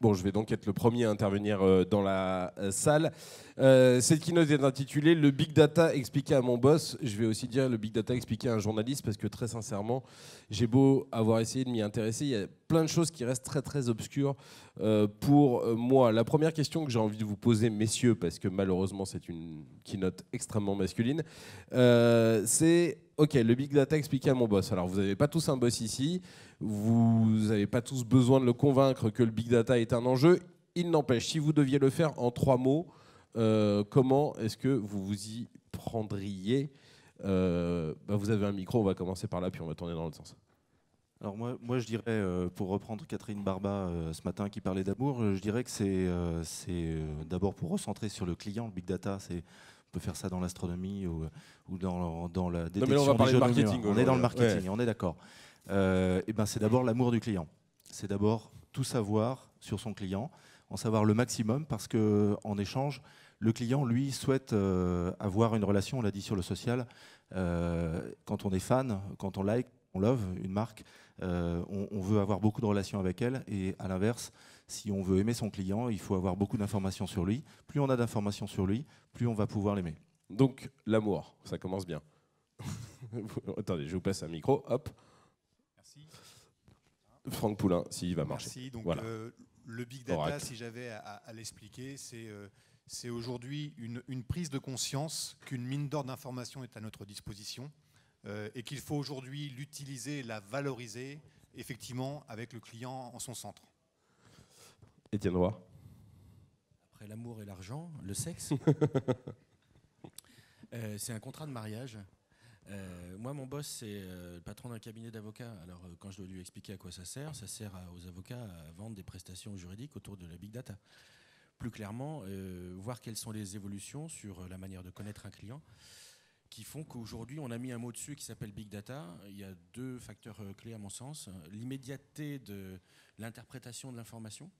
Bon, je vais donc être le premier à intervenir dans la salle. Cette keynote est intitulée « Le Big Data expliqué à mon boss ». Je vais aussi dire « Le Big Data expliqué à un journaliste » parce que très sincèrement, j'ai beau avoir essayé de m'y intéresser, il y a plein de choses qui restent très très obscures pour moi. La première question que j'ai envie de vous poser, messieurs, parce que malheureusement c'est une keynote extrêmement masculine, c'est « Ok, le Big Data expliqué à mon boss ». Alors vous n'avez pas tous un boss ici, vous n'avez pas tous besoin de le convaincre que le Big Data est un enjeu. Il n'empêche, si vous deviez le faire en 3 mots, comment est-ce que vous vous y prendriez? Vous avez un micro, on va commencer par là, puis on va tourner dans l'autre sens. Alors moi je dirais, pour reprendre Catherine Barba ce matin qui parlait d'amour, je dirais que c'est d'abord pour recentrer sur le client, le Big Data, on peut faire ça dans l'astronomie ou dans la détection. Non mais là on va parler de des marketing. on est dans le marketing, ouais. on est d'accord. C'est d'abord l'amour du client. C'est d'abord tout savoir sur son client, en savoir le maximum, parce qu'en échange, le client, lui, souhaite avoir une relation, on l'a dit sur le social, quand on est fan, quand on like, on love une marque, on veut avoir beaucoup de relations avec elle, et à l'inverse, si on veut aimer son client, il faut avoir beaucoup d'informations sur lui. Plus on a d'informations sur lui, plus on va pouvoir l'aimer. Donc l'amour, ça commence bien. Attendez, je vous passe un micro, hop. Merci. Franck Poulain, s'il va marcher. Merci. Donc, voilà. le Big Data, Oracle. si j'avais à l'expliquer, c'est aujourd'hui une prise de conscience qu'une mine d'or d'informations est à notre disposition et qu'il faut aujourd'hui l'utiliser, la valoriser, effectivement, avec le client en son centre. Étienne Roy. Après l'amour et l'argent, le sexe. C'est un contrat de mariage. Moi, mon boss, c'est le patron d'un cabinet d'avocats. Alors, quand je dois lui expliquer à quoi ça sert aux avocats à vendre des prestations juridiques autour de la big data. Plus clairement, voir quelles sont les évolutions sur la manière de connaître un client qui font qu'aujourd'hui, on a mis un mot dessus qui s'appelle big data. Il y a 2 facteurs clés à mon sens. L'immédiateté de l'interprétation de l'information.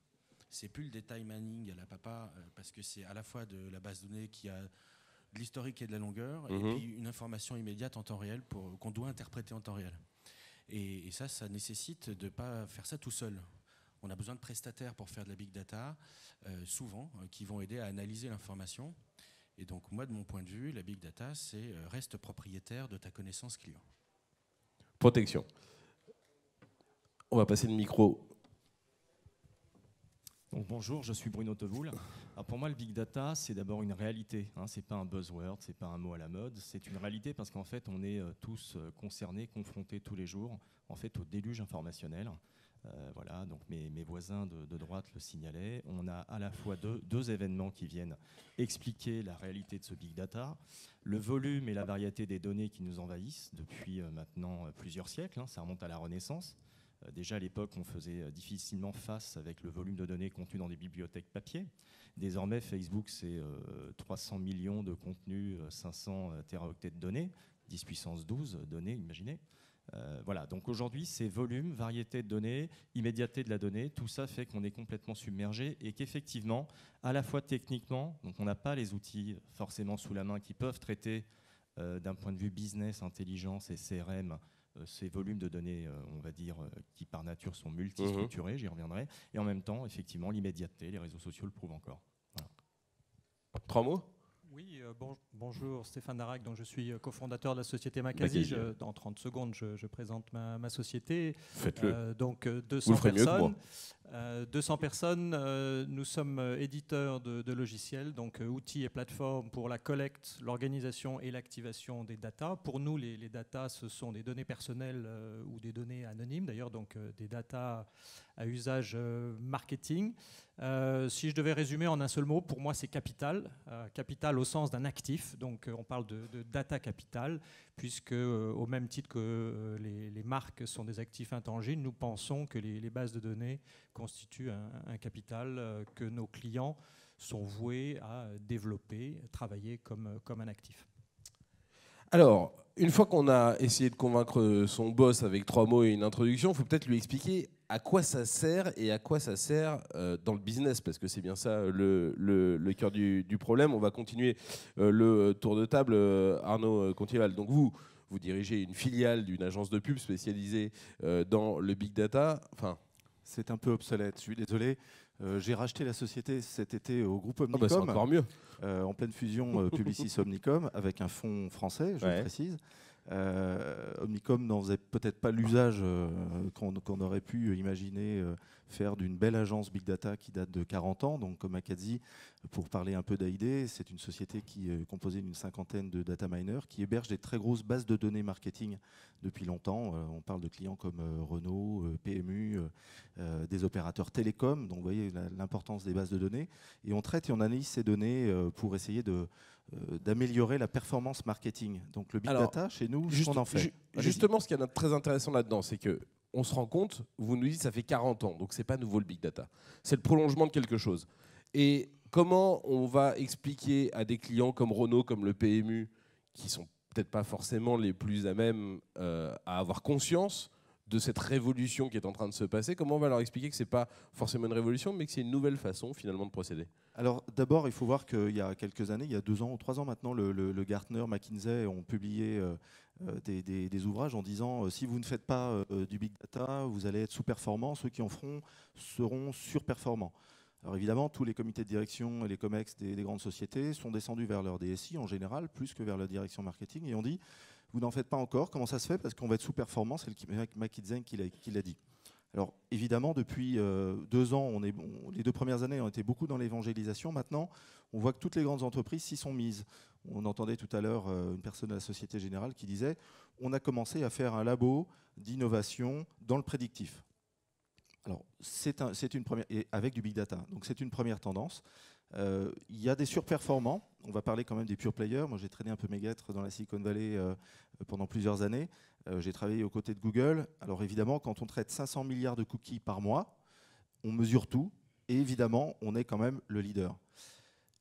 C'est plus le détail mining à la papa, parce que c'est à la fois de la base de données qui a de l'historique et de la longueur, et puis une information immédiate en temps réel qu'on doit interpréter en temps réel. Et ça nécessite de ne pas faire ça tout seul. On a besoin de prestataires pour faire de la big data, souvent, qui vont aider à analyser l'information. Et donc, moi, de mon point de vue, la big data, c'est reste propriétaire de ta connaissance client. Protection. On va passer le micro. Donc, bonjour, je suis Bruno Tevoul. Alors pour moi, le big data, c'est d'abord une réalité. C'est pas un buzzword, c'est pas un mot à la mode. C'est une réalité parce qu'en fait, on est tous concernés, confrontés tous les jours, en fait, au déluge informationnel. Voilà, donc mes voisins de droite le signalaient. On a à la fois deux événements qui viennent expliquer la réalité de ce big data, le volume et la variété des données qui nous envahissent depuis maintenant plusieurs siècles. Ça remonte à la Renaissance. Déjà à l'époque, on faisait difficilement face avec le volume de données contenues dans des bibliothèques papier. Désormais, Facebook, c'est 300 millions de contenus, 500 téraoctets de données, 10 puissance 12 données, imaginez. Voilà, donc aujourd'hui, c'est volume, variété de données, immédiateté de la donnée, tout ça fait qu'on est complètement submergé et qu'effectivement, à la fois techniquement, donc on n'a pas les outils forcément sous la main qui peuvent traiter d'un point de vue business, intelligence et CRM, ces volumes de données, on va dire, qui par nature sont multistructurés, j'y reviendrai, et en même temps, effectivement, l'immédiateté, les réseaux sociaux le prouvent encore. Voilà. 3 mots ? Oui, bonjour, Stéphane Darac, donc je suis cofondateur de la société Macasy. Dans 30 secondes, je présente ma société. Faites-le. Donc 200 Vous le ferez personnes. mieux que moi. 200 personnes, nous sommes éditeurs de logiciels, donc outils et plateformes pour la collecte, l'organisation et l'activation des datas. Pour nous, les datas, ce sont des données personnelles ou des données anonymes, d'ailleurs, donc des datas à usage marketing. Si je devais résumer en un seul mot, pour moi, c'est capital. Capital au sens d'un actif, donc on parle de data capital, puisque au même titre que les marques sont des actifs intangibles, nous pensons que les bases de données constituent un capital que nos clients sont voués à développer, travailler comme un actif. Alors, une fois qu'on a essayé de convaincre son boss avec 3 mots et une introduction, il faut peut-être lui expliquer à quoi ça sert et à quoi ça sert dans le business, parce que c'est bien ça le cœur du problème. On va continuer le tour de table. Arnaud Contival, donc vous dirigez une filiale d'une agence de pub spécialisée dans le big data. Enfin, c'est un peu obsolète, je suis désolé. J'ai racheté la société cet été au groupe Ah bah, c'est Omnicom, encore mieux. en pleine fusion Publicis Omnicom, avec un fonds français, je le précise. Omnicom n'en faisait peut-être pas l'usage qu'on aurait pu imaginer faire d'une belle agence Big Data qui date de 40 ans. Donc, comme Akadzi, pour parler un peu d'AID, c'est une société qui est composée d'une 50aine de data miners qui héberge des très grosses bases de données marketing depuis longtemps. On parle de clients comme Renault, PMU, des opérateurs télécoms. Donc, vous voyez l'importance des bases de données. Et on traite et on analyse ces données pour essayer d'améliorer la performance marketing. Donc le big data, chez nous, on en fait. Justement, ce qui est très intéressant là-dedans, c'est que on se rend compte, vous nous dites ça fait 40 ans, donc c'est pas nouveau le big data. C'est le prolongement de quelque chose. Et comment on va expliquer à des clients comme Renault, comme le PMU, qui sont peut-être pas forcément les plus à même à avoir conscience de cette révolution qui est en train de se passer, comment on va leur expliquer que c'est pas forcément une révolution, mais que c'est une nouvelle façon finalement de procéder? Alors d'abord, il faut voir qu'il y a quelques années, il y a 2 ans ou 3 ans maintenant, le Gartner, McKinsey ont publié des ouvrages en disant si vous ne faites pas du big data, vous allez être sous-performant, ceux qui en feront seront surperformants. Alors évidemment, tous les comités de direction et les COMEX des grandes sociétés sont descendus vers leur DSI en général, plus que vers la direction marketing, et ont dit vous n'en faites pas encore, comment ça se fait? Parce qu'on va être sous-performant, c'est le McKinsey qui l'a dit. Alors évidemment, depuis 2 ans, les 2 premières années ont été beaucoup dans l'évangélisation. Maintenant, on voit que toutes les grandes entreprises s'y sont mises. On entendait tout à l'heure une personne de la Société Générale qui disait on a commencé à faire un labo d'innovation dans le prédictif. Alors c'est une première, et avec du big data. Donc c'est une première tendance. Il y a des surperformants. On va parler quand même des pure players. Moi, j'ai traîné un peu mes guêtres dans la Silicon Valley pendant plusieurs années. J'ai travaillé aux côtés de Google. Alors évidemment, quand on traite 500 milliards de cookies par mois, on mesure tout. Et évidemment, on est quand même le leader.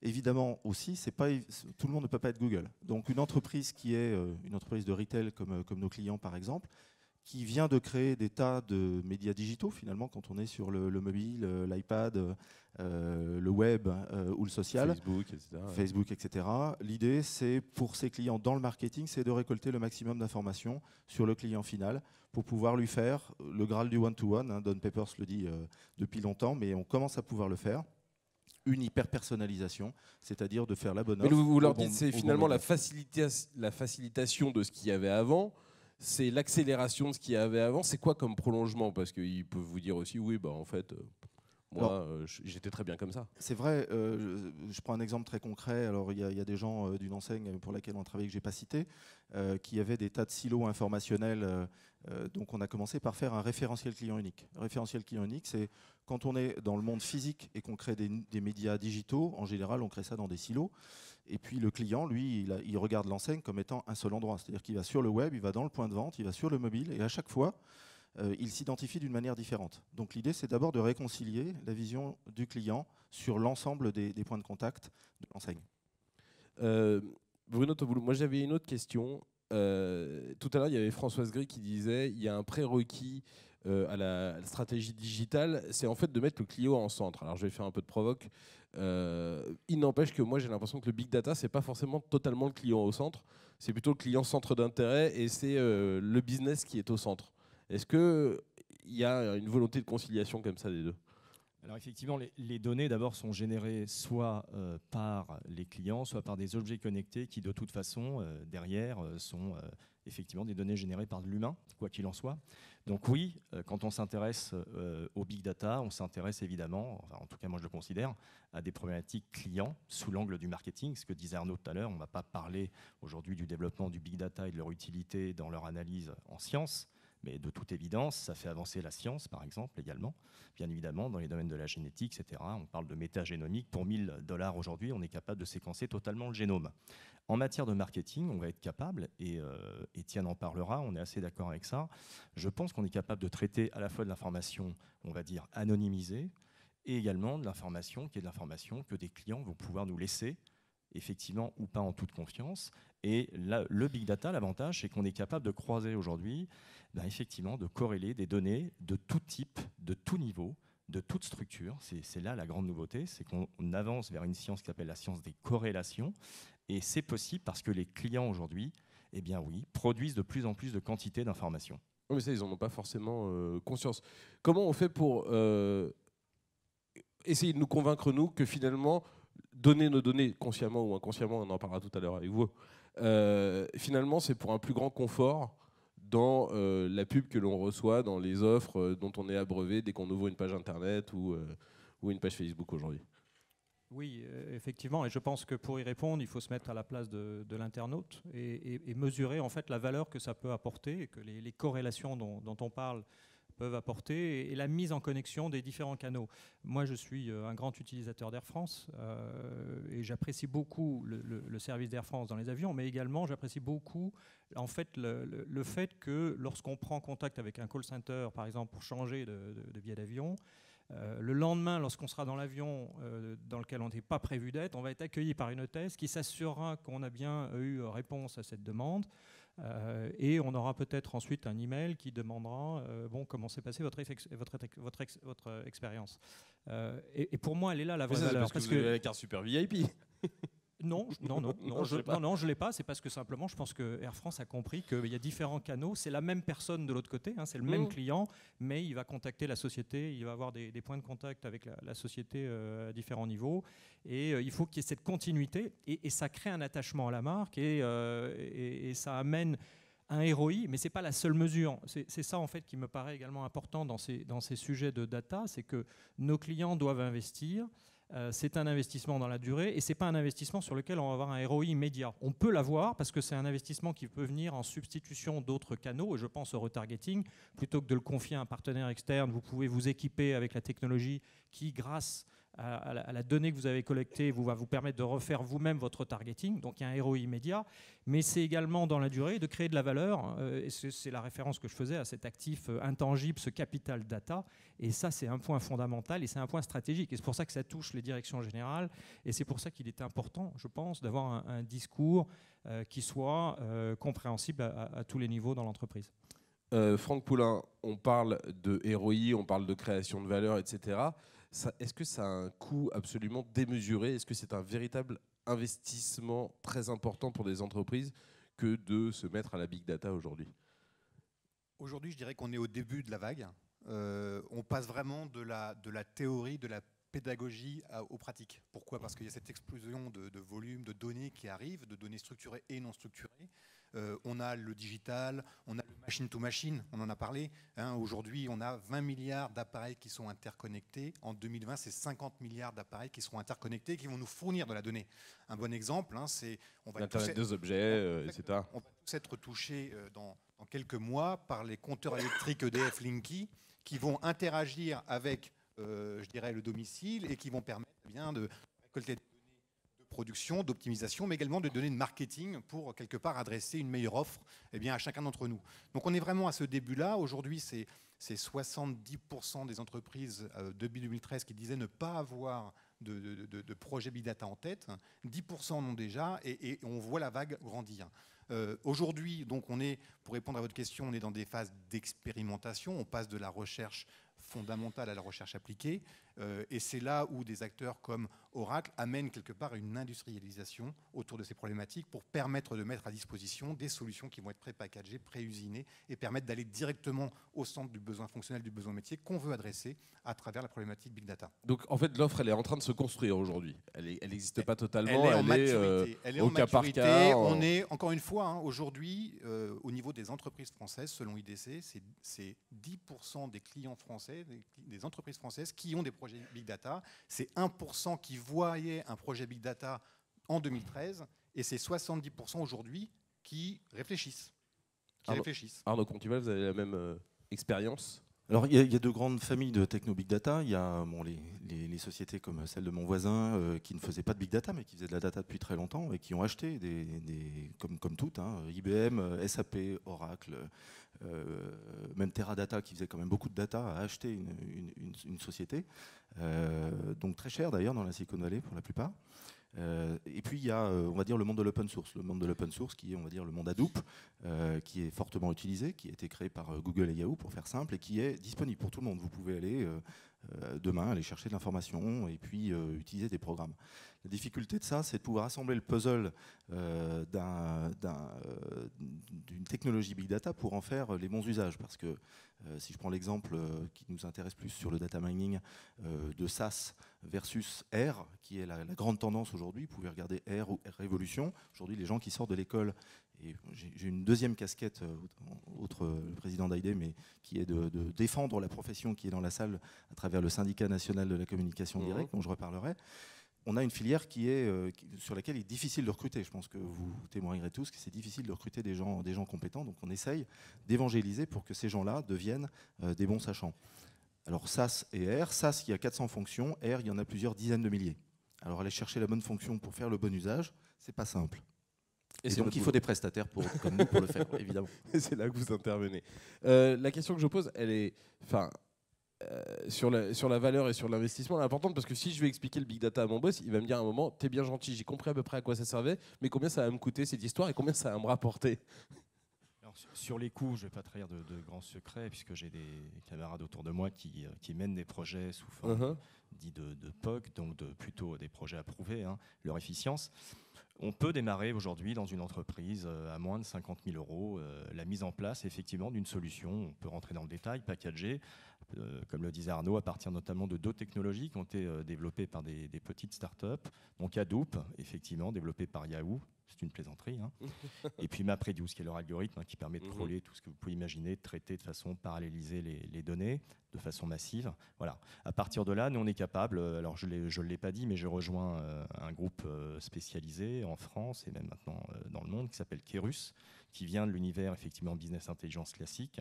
Évidemment aussi, tout le monde ne peut pas être Google. Donc une entreprise qui est une entreprise de retail comme nos clients par exemple, qui vient de créer des tas de médias digitaux, finalement, quand on est sur le mobile, l'iPad, le web ou le social. Facebook, etc. L'idée, c'est pour ses clients dans le marketing, c'est de récolter le maximum d'informations sur le client final pour pouvoir lui faire le Graal du one-to-one. Don Papers le dit depuis longtemps, mais on commence à pouvoir le faire. Une hyper-personnalisation, c'est-à-dire de faire la bonne offre. Mais vous leur dites, c'est finalement la facilitation de ce qu'il y avait avant. C'est l'accélération de ce qu'il y avait avant. C'est quoi comme prolongement? Parce qu'ils peuvent vous dire aussi, oui, bah, en fait, moi, j'étais très bien comme ça. C'est vrai, je prends un exemple très concret. Alors, il y a des gens d'une enseigne pour laquelle on travaille, que je n'ai pas cité, qui avaient des tas de silos informationnels. Donc, on a commencé par faire un référentiel client unique. Un référentiel client unique, c'est quand on est dans le monde physique et qu'on crée des médias digitaux, en général, on crée ça dans des silos. Et puis le client, lui, il regarde l'enseigne comme étant un seul endroit. C'est-à-dire qu'il va sur le web, il va dans le point de vente, il va sur le mobile, et à chaque fois, il s'identifie d'une manière différente. Donc l'idée, c'est d'abord de réconcilier la vision du client sur l'ensemble des points de contact de l'enseigne. Bruno Tauboulou, moi j'avais une autre question. Tout à l'heure, il y avait Françoise Gris qui disait il y a un prérequis à la stratégie digitale, c'est en fait de mettre le client en centre. Alors je vais faire un peu de provoque. Il n'empêche que moi j'ai l'impression que le big data, c'est pas forcément totalement le client au centre, c'est plutôt le client centre d'intérêt et c'est le business qui est au centre. Est-ce qu'il y a une volonté de conciliation comme ça des deux? Alors effectivement, les données d'abord sont générées soit par les clients, soit par des objets connectés qui de toute façon derrière sont effectivement des données générées par de l'humain, quoi qu'il en soit. Donc oui, quand on s'intéresse au big data, on s'intéresse évidemment, enfin, en tout cas moi je le considère, à des problématiques clients sous l'angle du marketing. Ce que disait Arnaud tout à l'heure, on ne va pas parler aujourd'hui du développement du big data et de leur utilité dans leur analyse en sciences. Mais de toute évidence, ça fait avancer la science, par exemple, également. Bien évidemment, dans les domaines de la génétique, etc. On parle de métagénomique. Pour $1000 aujourd'hui, on est capable de séquencer totalement le génome. En matière de marketing, on va être capable, et Étienne en parlera, on est assez d'accord avec ça. Je pense qu'on est capable de traiter à la fois de l'information, on va dire, anonymisée, et également de l'information qui est de l'information que des clients vont pouvoir nous laisser, effectivement ou pas en toute confiance. Et là, le big data, l'avantage, c'est qu'on est capable de croiser aujourd'hui, effectivement, de corréler des données de tout type, de tout niveau, de toute structure. C'est là la grande nouveauté, c'est qu'on avance vers une science qui s'appelle la science des corrélations. Et c'est possible parce que les clients aujourd'hui, eh bien oui, produisent de plus en plus de quantité d'informations. Oui, mais ça, ils n'en ont pas forcément conscience. Comment on fait pour essayer de nous convaincre, nous, que finalement, donner nos données, consciemment ou inconsciemment, on en parlera tout à l'heure avec vous, finalement, c'est pour un plus grand confort dans la pub que l'on reçoit, dans les offres dont on est abreuvé dès qu'on ouvre une page Internet ou une page Facebook aujourd'hui. Oui, effectivement, et je pense que pour y répondre, il faut se mettre à la place de l'internaute et mesurer en fait la valeur que ça peut apporter et que les corrélations dont on parle peuvent apporter et la mise en connexion des différents canaux. Moi, je suis un grand utilisateur d'Air France et j'apprécie beaucoup le service d'Air France dans les avions, mais également j'apprécie beaucoup en fait le fait que lorsqu'on prend contact avec un call center, par exemple, pour changer de billet d'avion, le lendemain, lorsqu'on sera dans l'avion dans lequel on n'est pas prévu d'être, on va être accueilli par une hôtesse qui s'assurera qu'on a bien eu réponse à cette demande. Et on aura peut-être ensuite un email qui demandera bon, comment s'est passée votre expérience. Et pour moi, elle est là la vraie valeur. Parce que vous avez la carte super VIP. Non, je l'ai pas. C'est parce que simplement, je pense que Air France a compris qu'il y a différents canaux. C'est la même personne de l'autre côté, hein, c'est le même client, mais il va contacter la société, il va avoir des points de contact avec la société à différents niveaux. Et il faut qu'il y ait cette continuité. Et ça crée un attachement à la marque et ça amène un ROI, mais ce n'est pas la seule mesure. C'est ça en fait qui me paraît également important dans ces sujets de data, c'est que nos clients doivent investir. C'est un investissement dans la durée et ce n'est pas un investissement sur lequel on va avoir un ROI immédiat. On peut l'avoir parce que c'est un investissement qui peut venir en substitution d'autres canaux, et je pense au retargeting. Plutôt que de le confier à un partenaire externe, vous pouvez vous équiper avec la technologie qui, grâce à la donnée que vous avez collectée, va vous permettre de refaire vous-même votre targeting, donc il y a un ROI immédiat, mais c'est également dans la durée de créer de la valeur, et c'est la référence que je faisais à cet actif intangible, ce capital data, et ça c'est un point fondamental et c'est un point stratégique, et c'est pour ça que ça touche les directions générales, et c'est pour ça qu'il est important, je pense, d'avoir un discours qui soit compréhensible à tous les niveaux dans l'entreprise. Franck Poulain, on parle de ROI, on parle de création de valeur, etc. Est-ce que ça a un coût absolument démesuré? Est-ce que c'est un véritable investissement très important pour des entreprises que de se mettre à la big data aujourd'hui? Aujourd'hui, je dirais qu'on est au début de la vague. On passe vraiment de la théorie, de la pédagogie aux pratiques. Pourquoi? Parce qu'il y a cette explosion de volume, de données qui arrivent, de données structurées et non structurées. On a le digital, on a le machine to machine, on en a parlé. Hein. Aujourd'hui, on a 20 milliards d'appareils qui sont interconnectés. En 2020, c'est 50 milliards d'appareils qui seront interconnectés et qui vont nous fournir de la donnée. Un bon exemple, hein, c'est l'Internet des objets, etc. On va tous être touchés dans quelques mois par les compteurs électriques EDF Linky qui vont interagir avec je dirais, le domicile et qui vont permettre bien de récolter des données de production, d'optimisation, mais également de données de marketing pour quelque part adresser une meilleure offre à chacun d'entre nous. Donc on est vraiment à ce début-là. Aujourd'hui, c'est 70% des entreprises depuis 2013 qui disaient ne pas avoir de projet Big Data en tête. 10% en ont déjà et on voit la vague grandir. Aujourd'hui, donc pour répondre à votre question, on est dans des phases d'expérimentation. On passe de la recherche fondamentale à la recherche appliquée. Et c'est là où des acteurs comme Oracle amènent quelque part une industrialisation autour de ces problématiques pour permettre de mettre à disposition des solutions qui vont être pré-packagées, pré-usinées et permettre d'aller directement au centre du besoin fonctionnel, du besoin métier qu'on veut adresser à travers la problématique Big Data. Donc en fait, l'offre, elle est en train de se construire aujourd'hui. Elle n'existe pas totalement. Elle est en maturité. Elle est au en cas par maturité. cas. On est, encore une fois, hein, aujourd'hui, au niveau des entreprises françaises, selon IDC, c'est 10% des clients français, des entreprises françaises qui ont des projets Big Data. C'est 1% qui voyaient un projet Big Data en 2013 et c'est 70% aujourd'hui qui réfléchissent. Arnaud Contuval, vous avez la même expérience? Alors, il y a deux grandes familles de techno Big Data. Il y a les sociétés comme celle de mon voisin qui ne faisaient pas de Big Data, mais qui faisaient de la data depuis très longtemps et qui ont acheté, comme toutes, hein, IBM, SAP, Oracle, même Teradata, qui faisait quand même beaucoup de data, a acheté une société, donc très chère d'ailleurs dans la Silicon Valley pour la plupart. Et puis il y a, on va dire, le monde de l'open source. Le monde de l'open source qui est, on va dire, le monde Hadoop, qui est fortement utilisé, qui a été créé par Google et Yahoo pour faire simple et qui est disponible pour tout le monde. Vous pouvez aller demain aller chercher de l'information et puis utiliser des programmes. La difficulté de ça, c'est de pouvoir assembler le puzzle d'une technologie big data pour en faire les bons usages. Parce que si je prends l'exemple qui nous intéresse plus sur le data mining de SAS versus R, qui est la grande tendance aujourd'hui, vous pouvez regarder R ou R Révolution. Aujourd'hui, les gens qui sortent de l'école, et j'ai une deuxième casquette, autre le président d'AID, mais qui est de défendre la profession qui est dans la salle à travers le syndicat national de la communication directe, dont je reparlerai. On a une filière sur laquelle il est difficile de recruter. Je pense que vous témoignerez tous que c'est difficile de recruter des gens compétents. Donc on essaye d'évangéliser pour que ces gens-là deviennent des bons sachants. Alors SAS et R, SAS il y a 400 fonctions, R il y en a plusieurs dizaines de milliers. Alors aller chercher la bonne fonction pour faire le bon usage, c'est pas simple. Et donc il faut des prestataires comme nous pour le faire, évidemment. Et c'est là que vous intervenez. La question que je pose, elle est, sur la valeur et sur l'investissement, elle est importante parce que si je vais expliquer le big data à mon boss, il va me dire à un moment, t'es bien gentil, j'ai compris à peu près à quoi ça servait, mais combien ça va me coûter cette histoire et combien ça va me rapporter? Alors, sur les coûts, je ne vais pas trahir de grands secrets puisque j'ai des camarades autour de moi qui mènent des projets sous forme dits de POC, donc plutôt des projets à prouver leur efficience. On peut démarrer aujourd'hui dans une entreprise à moins de 50 000 € la mise en place effectivement d'une solution. On peut rentrer dans le détail, packagée, comme le disait Arnaud, à partir notamment de 2 technologies qui ont été développées par des petites startups. Donc Hadoop, effectivement, développé par Yahoo. C'est une plaisanterie. Et puis MapReduce, qui est leur algorithme qui permet de crawler tout ce que vous pouvez imaginer, de traiter de façon parallélisée les données de façon massive. Voilà. À partir de là, nous, on est capable, alors je ne l'ai pas dit, mais je rejoins un groupe spécialisé en France et même maintenant dans le monde qui s'appelle Kerus, qui vient de l'univers effectivement business intelligence classique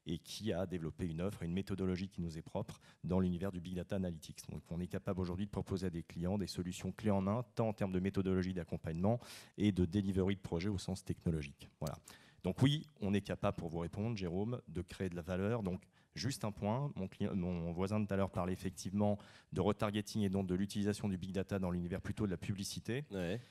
et qui a développé une offre et une méthodologie qui nous est propre dans l'univers du Big Data Analytics. Donc on est capable aujourd'hui de proposer à des clients des solutions clés en main, tant en termes de méthodologie d'accompagnement et de delivery de projet au sens technologique. Voilà. Donc oui, on est capable, pour vous répondre, Jérôme, de créer de la valeur. Donc juste un point, mon voisin de tout à l'heure parlait effectivement de retargeting et donc de l'utilisation du Big Data dans l'univers plutôt de la publicité. Ouais.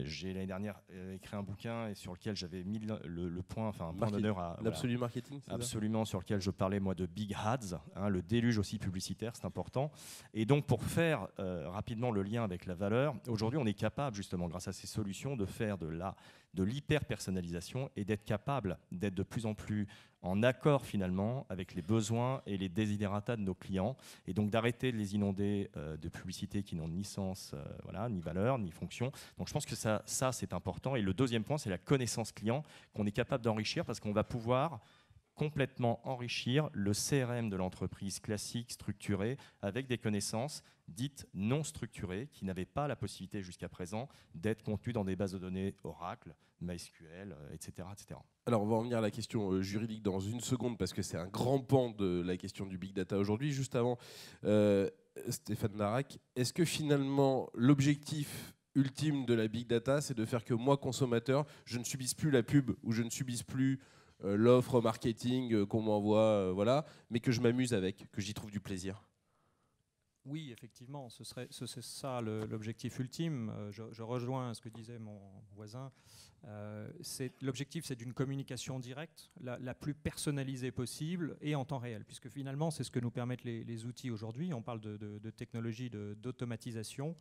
J'ai l'année dernière écrit un bouquin et sur lequel j'avais mis le point, enfin un point d'honneur à l'absolu marketing. Absolument, sur lequel je parlais moi de big ads, le déluge aussi publicitaire, c'est important. Et donc pour faire rapidement le lien avec la valeur, aujourd'hui on est capable justement grâce à ces solutions de faire de l'hyper personnalisation et d'être capable d'être de plus en plus en accord finalement avec les besoins et les desiderata de nos clients et donc d'arrêter de les inonder de publicités qui n'ont ni sens, ni valeur, ni fonction. Donc je pense que ça c'est important. Et le deuxième point, c'est la connaissance client qu'on est capable d'enrichir parce qu'on va pouvoir complètement enrichir le CRM de l'entreprise classique, structurée, avec des connaissances dites non structurées, qui n'avaient pas la possibilité jusqu'à présent d'être contenues dans des bases de données Oracle, MySQL, etc., etc. Alors on va revenir à la question juridique dans une seconde, parce que c'est un grand pan de la question du Big Data aujourd'hui. Juste avant, Stéphane Larac, est-ce que finalement l'objectif ultime de la Big Data, c'est de faire que moi, consommateur, je ne subisse plus la pub ou je ne subisse plus l'offre marketing qu'on m'envoie, mais que je m'amuse avec, que j'y trouve du plaisir? Oui, effectivement, c'est ça l'objectif ultime. Je rejoins ce que disait mon voisin. L'objectif, c'est d'une communication directe, la plus personnalisée possible et en temps réel, puisque finalement, c'est ce que nous permettent les outils aujourd'hui. On parle de technologies d'automatisation.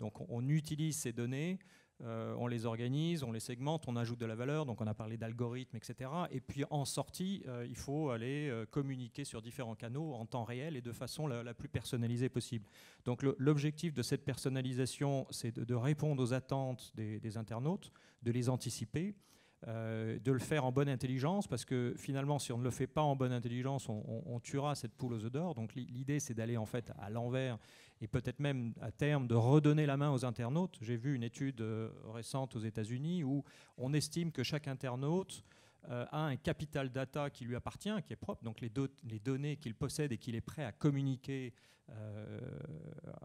Donc, on utilise ces données. On les organise, on les segmente, on ajoute de la valeur, donc on a parlé d'algorithmes, etc. Et puis en sortie, il faut aller communiquer sur différents canaux en temps réel et de façon la plus personnalisée possible. Donc l'objectif de cette personnalisation, c'est de répondre aux attentes des internautes, de les anticiper, de le faire en bonne intelligence, parce que finalement, si on ne le fait pas en bonne intelligence, on tuera cette poule aux œufs d'or. Donc l'idée, c'est d'aller en fait à l'envers et peut-être même à terme de redonner la main aux internautes. J'ai vu une étude récente aux États-Unis où on estime que chaque internaute a un capital data qui lui appartient, qui est propre, donc les données qu'il possède et qu'il est prêt à communiquer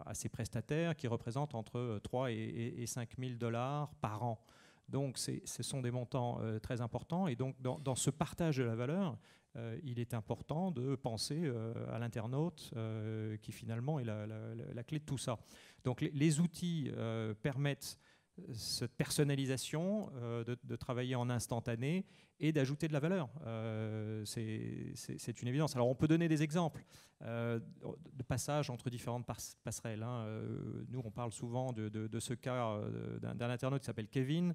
à ses prestataires, qui représentent entre 3 et 5 000 $ par an. Donc ce sont des montants très importants. Et donc dans ce partage de la valeur, il est important de penser à l'internaute qui finalement est la clé de tout ça. Donc les outils permettent cette personnalisation, de travailler en instantané et d'ajouter de la valeur. C'est une évidence. Alors on peut donner des exemples de passage entre différentes passerelles. Hein. Nous, on parle souvent de ce cas d'un internaute qui s'appelle Kevin,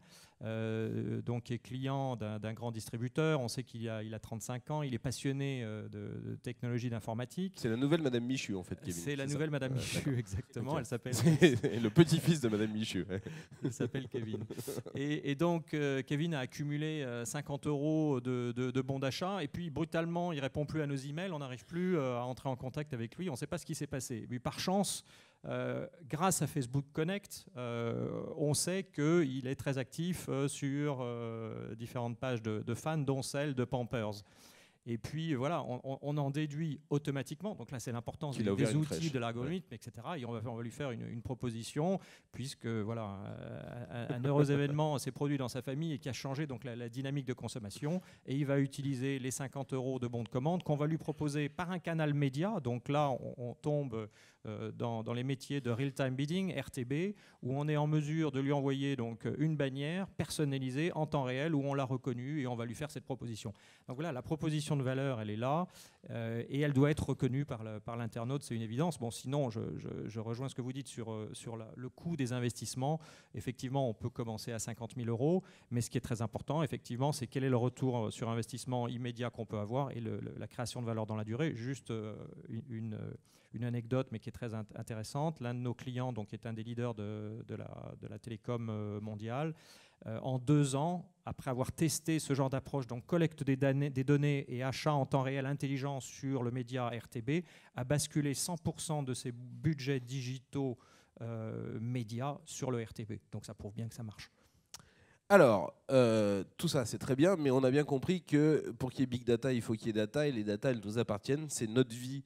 donc qui est client d'un grand distributeur. On sait qu'il a 35 ans, il est passionné de technologie d'informatique. C'est la nouvelle Madame Michu, en fait, Kevin. C'est la nouvelle Madame Michu, exactement. Okay. Elle s'appelle... C'est le petit-fils de Madame Michu. Ouais. Il s'appelle Kevin. Et donc, Kevin a accumulé 50 € de bons d'achat, et puis brutalement, il ne répond plus à nos emails, on n'arrive plus à entrer en contact avec lui, on ne sait pas ce qui s'est passé. Mais par chance, grâce à Facebook Connect, on sait qu'il est très actif sur différentes pages de fans, dont celle de Pampers. Et puis voilà, on en déduit automatiquement. Donc là, c'est l'importance des outils, de l'algorithme, etc. Et on va lui faire une proposition, puisque voilà, un heureux événement s'est produit dans sa famille et qui a changé donc la dynamique de consommation. Et il va utiliser les 50 € de bons de commande qu'on va lui proposer par un canal média. Donc là, on tombe dans les métiers de real-time bidding, RTB, où on est en mesure de lui envoyer donc une bannière personnalisée en temps réel où on l'a reconnue et on va lui faire cette proposition. Donc voilà, la proposition de valeur, elle est là et elle doit être reconnue par l'internaute, c'est une évidence. Bon, sinon, je rejoins ce que vous dites sur le coût des investissements. Effectivement, on peut commencer à 50 000 €, mais ce qui est très important, effectivement, c'est quel est le retour sur investissement immédiat qu'on peut avoir et la création de valeur dans la durée. Juste une anecdote, mais qui est très intéressante. L'un de nos clients, donc, est un des leaders de la télécom mondiale. En 2 ans, après avoir testé ce genre d'approche, donc collecte des données et achat en temps réel intelligent sur le média RTB, a basculé 100% de ses budgets digitaux médias sur le RTB. Donc ça prouve bien que ça marche. Alors, tout ça, c'est très bien, mais on a bien compris que pour qu'il y ait big data, il faut qu'il y ait data, et les data, elles nous appartiennent. C'est notre vie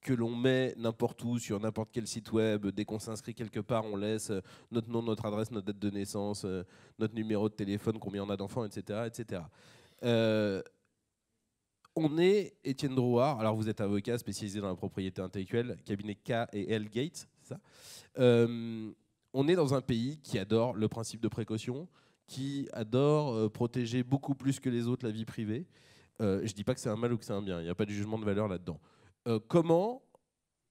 que l'on met n'importe où, sur n'importe quel site web. Dès qu'on s'inscrit quelque part, on laisse notre nom, notre adresse, notre date de naissance, notre numéro de téléphone, combien on a d'enfants, etc. etc. On est Étienne Drouard, alors vous êtes avocat spécialisé dans la propriété intellectuelle, cabinet K&L Gates, c'est ça. On est dans un pays qui adore le principe de précaution, qui adore protéger beaucoup plus que les autres la vie privée. Je ne dis pas que c'est un mal ou que c'est un bien, il n'y a pas de jugement de valeur là-dedans. Comment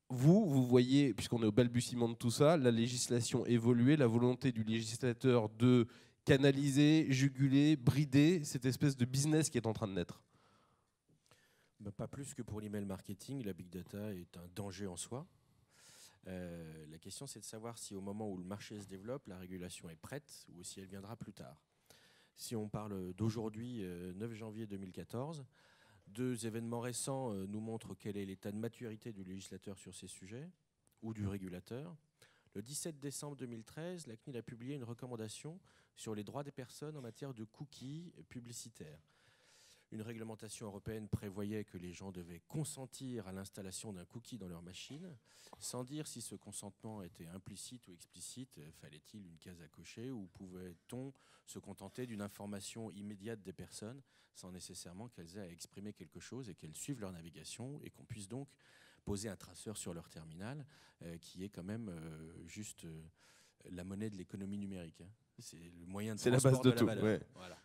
vous voyez, puisqu'on est au balbutiement de tout ça, la législation évoluer, la volonté du législateur de canaliser, juguler, brider cette espèce de business qui est en train de naître? Pas plus que pour l'email marketing, la big data est un danger en soi. La question, c'est de savoir si au moment où le marché se développe, la régulation est prête ou si elle viendra plus tard. Si on parle d'aujourd'hui, 9 janvier 2014, 2 événements récents nous montrent quel est l'état de maturité du législateur sur ces sujets, ou du régulateur. Le 17 décembre 2013, la CNIL a publié une recommandation sur les droits des personnes en matière de cookies publicitaires. Une réglementation européenne prévoyait que les gens devaient consentir à l'installation d'un cookie dans leur machine, sans dire si ce consentement était implicite ou explicite. Fallait-il une case à cocher ou pouvait-on se contenter d'une information immédiate des personnes sans nécessairement qu'elles aient à exprimer quelque chose et qu'elles suivent leur navigation et qu'on puisse donc poser un traceur sur leur terminal qui est quand même juste la monnaie de l'économie numérique. Hein. C'est le moyen de transport la base de la tout. valeur. Ouais. Voilà.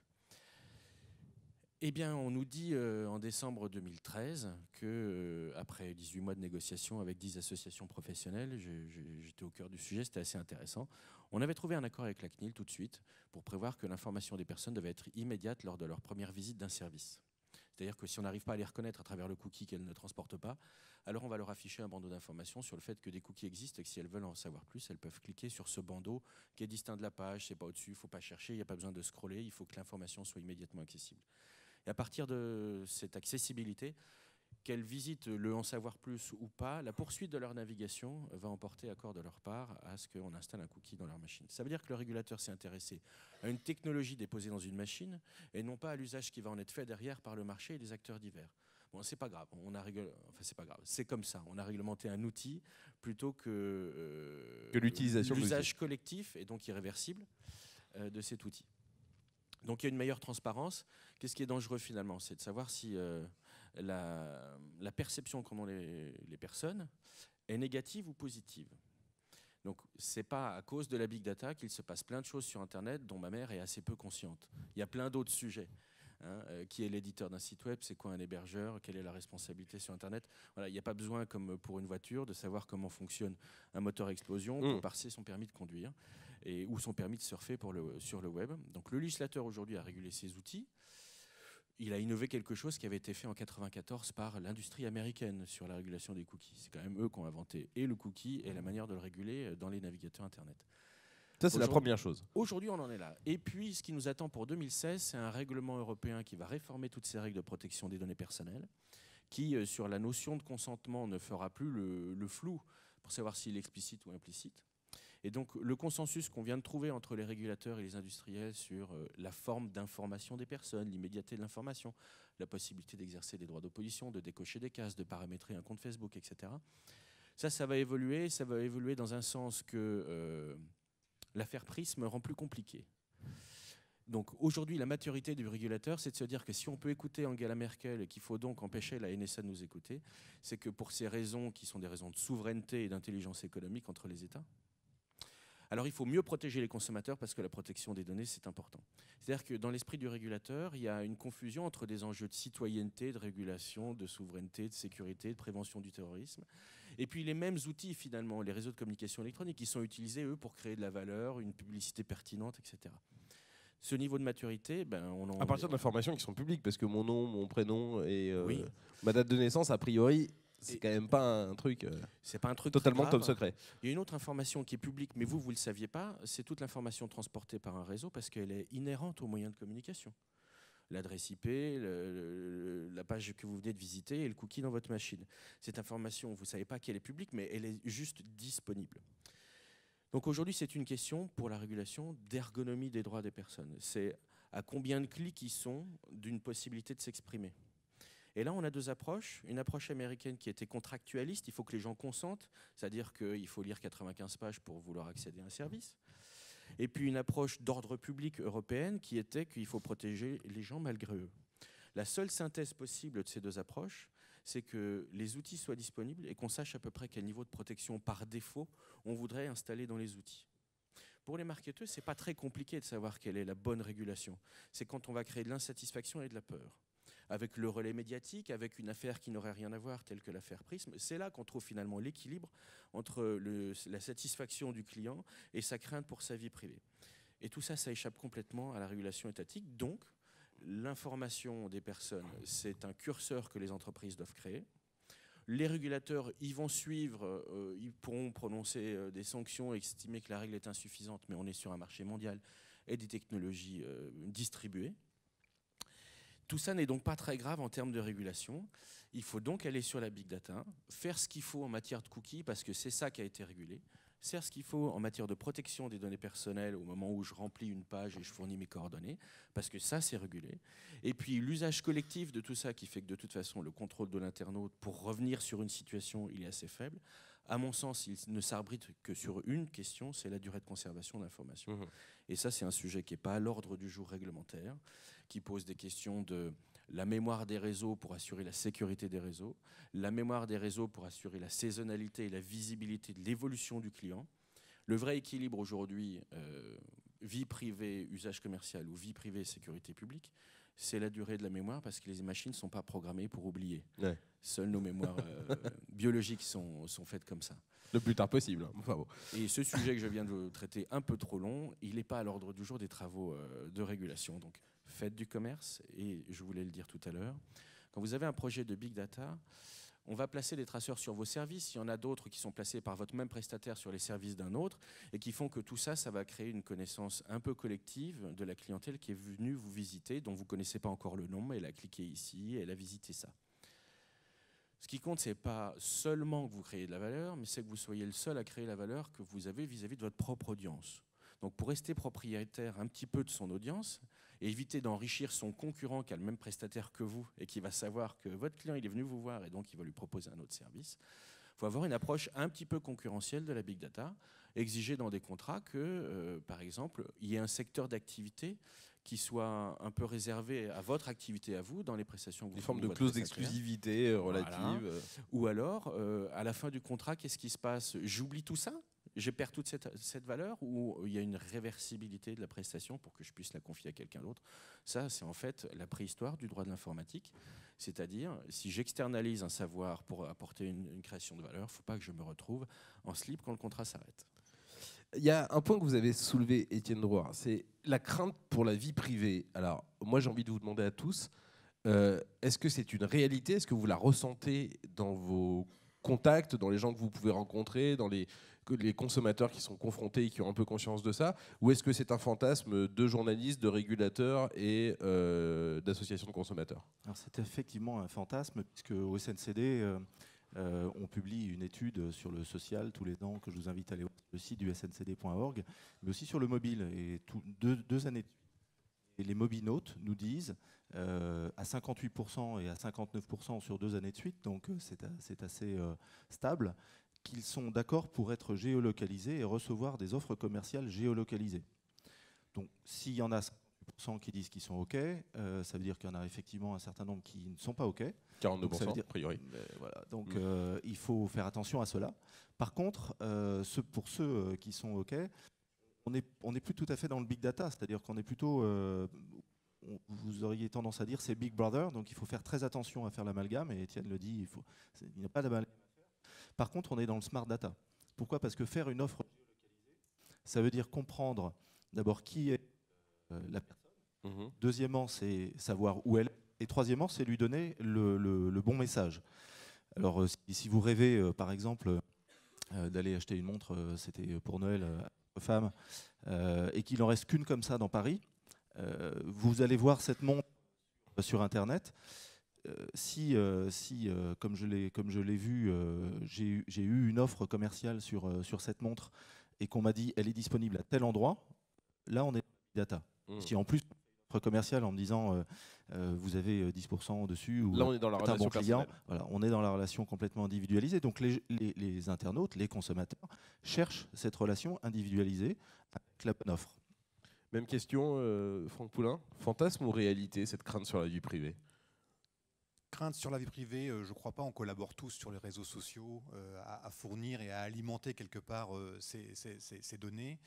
Eh bien, on nous dit en décembre 2013 que, après 18 mois de négociations avec 10 associations professionnelles, j'étais au cœur du sujet, c'était assez intéressant. On avait trouvé un accord avec la CNIL tout de suite pour prévoir que l'information des personnes devait être immédiate lors de leur première visite d'un service. C'est-à-dire que si on n'arrive pas à les reconnaître à travers le cookie qu'elles ne transportent pas, alors on va leur afficher un bandeau d'information sur le fait que des cookies existent et que si elles veulent en savoir plus, elles peuvent cliquer sur ce bandeau qui est distinct de la page, c'est pas au-dessus, il ne faut pas chercher, il n'y a pas besoin de scroller, il faut que l'information soit immédiatement accessible. Et à partir de cette accessibilité, qu'elles visitent le en savoir plus ou pas, la poursuite de leur navigation va emporter accord de leur part à ce qu'on installe un cookie dans leur machine. Ça veut dire que le régulateur s'est intéressé à une technologie déposée dans une machine et non pas à l'usage qui va en être fait derrière par le marché et les acteurs divers. Bon, c'est pas grave, c'est pas grave, c'est comme ça. On a réglementé un outil plutôt que l'utilisation de l'usage collectif et donc irréversible de cet outil. Donc il y a une meilleure transparence. Qu'est-ce qui est dangereux finalement? C'est de savoir si la perception qu'en ont les personnes est négative ou positive. Donc ce n'est pas à cause de la big data qu'il se passe plein de choses sur Internet dont ma mère est assez peu consciente. Il y a plein d'autres sujets. Qui est l'éditeur d'un site web, c'est quoi un hébergeur, quelle est la responsabilité sur Internet. Voilà, il n'y a pas besoin, comme pour une voiture, de savoir comment fonctionne un moteur à explosion pour passer son permis de conduire ou son permis de surfer sur le web. Donc le législateur aujourd'hui a régulé ces outils. Il a innové quelque chose qui avait été fait en 1994 par l'industrie américaine sur la régulation des cookies. C'est quand même eux qui ont inventé et le cookie et la manière de le réguler dans les navigateurs Internet. Ça, c'est la première chose. Aujourd'hui, on en est là. Et puis, ce qui nous attend pour 2016, c'est un règlement européen qui va réformer toutes ces règles de protection des données personnelles, qui, sur la notion de consentement, ne fera plus le flou pour savoir s'il est explicite ou implicite. Et donc, le consensus qu'on vient de trouver entre les régulateurs et les industriels sur la forme d'information des personnes, l'immédiateté de l'information, la possibilité d'exercer des droits d'opposition, de décocher des cases, de paramétrer un compte Facebook, etc. Ça va évoluer. Ça va évoluer dans un sens que l'affaire Prism rend plus compliqué. Donc aujourd'hui, la maturité du régulateur, c'est de se dire que si on peut écouter Angela Merkel et qu'il faut donc empêcher la NSA de nous écouter, c'est que pour ces raisons qui sont des raisons de souveraineté et d'intelligence économique entre les États, alors il faut mieux protéger les consommateurs parce que la protection des données, c'est important. C'est-à-dire que dans l'esprit du régulateur, il y a une confusion entre des enjeux de citoyenneté, de régulation, de souveraineté, de sécurité, de prévention du terrorisme, et puis les mêmes outils finalement, les réseaux de communication électronique, qui sont utilisés, eux, pour créer de la valeur, une publicité pertinente, etc. Ce niveau de maturité, à partir d'informations qui sont publiques, parce que mon nom, mon prénom et ma date de naissance, a priori, c'est quand même pas un truc, c'est pas un truc totalement top secret. Il y a une autre information qui est publique, mais vous le saviez pas, c'est toute l'information transportée par un réseau parce qu'elle est inhérente aux moyens de communication. L'adresse IP, la page que vous venez de visiter et le cookie dans votre machine. Cette information, vous ne savez pas qu'elle est publique, mais elle est juste disponible. Donc aujourd'hui, c'est une question pour la régulation d'ergonomie des droits des personnes. C'est à combien de clics ils sont d'une possibilité de s'exprimer. Et là, on a deux approches. Une approche américaine qui était contractualiste, il faut que les gens consentent, c'est-à-dire qu'il faut lire 95 pages pour vouloir accéder à un service. Et puis une approche d'ordre public européenne qui était qu'il faut protéger les gens malgré eux. La seule synthèse possible de ces deux approches, c'est que les outils soient disponibles et qu'on sache à peu près quel niveau de protection par défaut on voudrait installer dans les outils. Pour les marketeurs, ce n'est pas très compliqué de savoir quelle est la bonne régulation. C'est quand on va créer de l'insatisfaction et de la peur. Avec le relais médiatique, avec une affaire qui n'aurait rien à voir, telle que l'affaire Prism, c'est là qu'on trouve finalement l'équilibre entre la satisfaction du client et sa crainte pour sa vie privée. Et tout ça, ça échappe complètement à la régulation étatique. Donc, l'information des personnes, c'est un curseur que les entreprises doivent créer. Les régulateurs, ils vont suivre, ils pourront prononcer des sanctions et estimer que la règle est insuffisante, mais on est sur un marché mondial et des technologies distribuées. Tout ça n'est donc pas très grave en termes de régulation. Il faut donc aller sur la big data, faire ce qu'il faut en matière de cookies, parce que c'est ça qui a été régulé, faire ce qu'il faut en matière de protection des données personnelles au moment où je remplis une page et je fournis mes coordonnées, parce que ça, c'est régulé. Et puis l'usage collectif de tout ça qui fait que de toute façon, le contrôle de l'internaute, pour revenir sur une situation, il est assez faible. À mon sens, il ne s'arbitre que sur une question, c'est la durée de conservation d'informations. Et ça, c'est un sujet qui n'est pas à l'ordre du jour réglementaire, qui pose des questions de la mémoire des réseaux pour assurer la sécurité des réseaux, la mémoire des réseaux pour assurer la saisonnalité et la visibilité de l'évolution du client. Le vrai équilibre aujourd'hui, vie privée, usage commercial ou vie privée, sécurité publique, c'est la durée de la mémoire parce que les machines ne sont pas programmées pour oublier. Ouais. Seules nos mémoires biologiques sont faites comme ça. Le plus tard possible. Enfin bon. Et ce sujet que je viens de traiter, un peu trop long, il n'est pas à l'ordre du jour des travaux de régulation. Donc faites du commerce, et je voulais le dire tout à l'heure, quand vous avez un projet de big data, on va placer des traceurs sur vos services. Il y en a d'autres qui sont placés par votre même prestataire sur les services d'un autre et qui font que tout ça, ça va créer une connaissance un peu collective de la clientèle qui est venue vous visiter, dont vous ne connaissez pas encore le nom, mais elle a cliqué ici, elle a visité ça. Ce qui compte, ce n'est pas seulement que vous créez de la valeur, mais c'est que vous soyez le seul à créer la valeur que vous avez vis-à-vis de votre propre audience. Donc pour rester propriétaire un petit peu de son audience et éviter d'enrichir son concurrent qui a le même prestataire que vous et qui va savoir que votre client il est venu vous voir et donc il va lui proposer un autre service, il faut avoir une approche un petit peu concurrentielle de la big data, exiger dans des contrats que, par exemple, il y ait un secteur d'activité qui soit un peu réservé à votre activité à vous dans les prestations que vous faites. Des formes de clauses d'exclusivité relatives. Voilà. Ou alors, à la fin du contrat, qu'est-ce qui se passe? J'oublie tout ça? je perds toute cette valeur ou il y a une réversibilité de la prestation pour que je puisse la confier à quelqu'un d'autre. Ça, c'est en fait la préhistoire du droit de l'informatique. C'est-à-dire, si j'externalise un savoir pour apporter une création de valeur, il ne faut pas que je me retrouve en slip quand le contrat s'arrête. Il y a un point que vous avez soulevé, Étienne Drouard, c'est la crainte pour la vie privée. Alors, moi, j'ai envie de vous demander à tous, est-ce que c'est une réalité? Est-ce que vous la ressentez dans vos contacts, dans les gens que vous pouvez rencontrer, dans les consommateurs qui sont confrontés et qui ont un peu conscience de ça? Ou est-ce que c'est un fantasme de journalistes, de régulateurs et d'associations de consommateurs? Alors, c'est effectivement un fantasme, puisque au SNCD, on publie une étude sur le social tous les ans, que je vous invite à aller voir sur le site du sncd.org, mais aussi sur le mobile. Et deux années de suite, et les mobinautes nous disent à 58% et à 59% sur 2 années de suite, donc c'est assez stable, qu'ils sont d'accord pour être géolocalisés et recevoir des offres commerciales géolocalisées. Donc s'il y en a 50% qui disent qu'ils sont OK, ça veut dire qu'il y en a effectivement un certain nombre qui ne sont pas OK. 42% a priori. Voilà, donc il faut faire attention à cela. Par contre, pour ceux qui sont OK, on n'est plus tout à fait dans le big data, c'est-à-dire qu'on est plutôt, vous auriez tendance à dire c'est Big Brother, donc il faut faire très attention à faire l'amalgame, et Étienne le dit, il n'y a pas d'amalgame à faire. Par contre, on est dans le smart data. Pourquoi? Parce que faire une offre géolocalisée, ça veut dire comprendre d'abord qui est la personne. Deuxièmement, c'est savoir où elle est. Et troisièmement, c'est lui donner le bon message. Alors, si vous rêvez, par exemple, d'aller acheter une montre, c'était pour Noël à votre femme, et qu'il n'en reste qu'une comme ça dans Paris, vous allez voir cette montre sur Internet. Comme je l'ai vu, j'ai eu une offre commerciale sur cette montre et qu'on m'a dit elle est disponible à tel endroit, là on est data. Si en plus offre commerciale en me disant vous avez 10% dessus, ou là on est dans la relation client, voilà, on est dans la relation complètement individualisée. Donc les internautes, les consommateurs cherchent cette relation individualisée avec la bonne offre. Même question, Franck Poulain. Fantasme ou réalité, cette crainte sur la vie privée? Crainte sur la vie privée, je ne crois pas. On collabore tous sur les réseaux sociaux à fournir et à alimenter quelque part ces données.